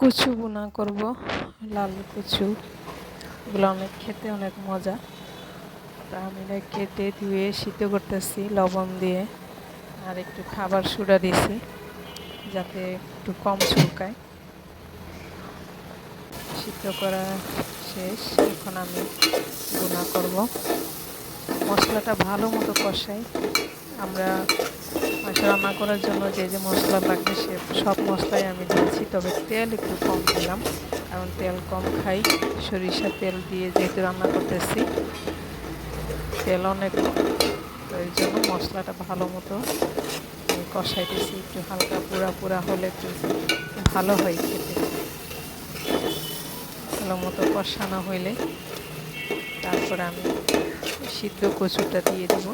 কচু বোনা করব, লাল কচু। এগুলো খেতে অনেক মজা। তা আমি এটা কেটে ধুয়ে সিদ্ধ করতেছি লবণ দিয়ে, আর একটু খাবার সোডা দিছি যাতে একটু কম চুলকায়। সিদ্ধ করা শেষ, এখন আমি বোনা করব। মশলাটা ভালো মতো কষাই। আমরা মাছ রান্না করার জন্য যে যে মশলা লাগবে সব মশলাই আমি দিয়েছি, তবে তেল একটু কম দিলাম, কারণ তেল কম খাই। সরিষার তেল দিয়ে যেহেতু রান্না করতেছি, তেল অনেক কম, তো এই জন্য মশলাটা ভালো মতো কষাইতেছি। একটু হালকা পুরা পুরা হলে একটু ভালো হয় খেতে। ভালো মতো কষানো হইলে তারপরে আমি সিদ্ধ কচুটা দিয়ে দেব।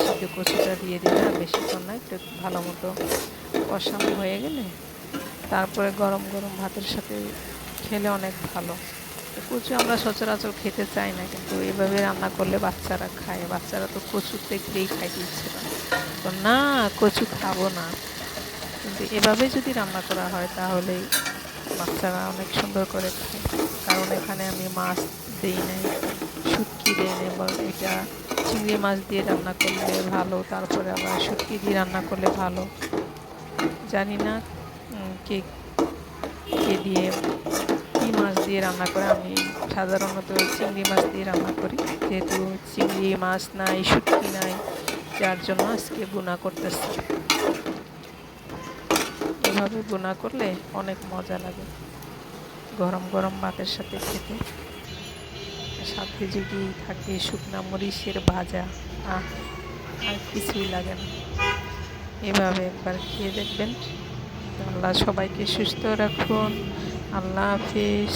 সিদ্ধ কচুটা দিয়ে দিলে আর বেশিক্ষণ না, একটু ভালো মতো কষানো হয়ে গেলে তারপরে গরম গরম ভাতের সাথে খেলে অনেক ভালো। কচু আমরা সচরাচর খেতে চাই না, কিন্তু এভাবে রান্না করলে বাচ্চারা খায়। বাচ্চারা তো কচু দেখলেই খাইতে ইচ্ছে করে, তো না কচু খাবো না, কিন্তু এভাবে যদি রান্না করা হয় তাহলে বাচ্চারা অনেক সুন্দর করে খায়। কারণ এখানে আমি মাছ দিই নাই, শুটকি দিই নাই, এটা চিংড়ি মাছ দিয়ে রান্না করলে ভালো, তারপরে আবার শুটকি দিয়ে রান্না করলে ভালো। জানি না কে কে দিয়ে কী মাছ দিয়ে রান্না করে। আমি সাধারণত চিংড়ি মাছ দিয়ে রান্না করি, যেহেতু চিংড়ি মাছ নাই, শুটকি নাই, যার জন্য আজকে বোনা করতেছি। এভাবে বোনা করলে অনেক মজা লাগে গরম গরম ভাতের সাথে খেতে। সাথে যদি থাকে শুকনা মরিচের ভাজা, আর কিছুই লাগে না। এভাবে একবার খেয়ে দেখবেন। আল্লাহ সবাইকে সুস্থ রাখুন। আল্লাহ হাফিজ।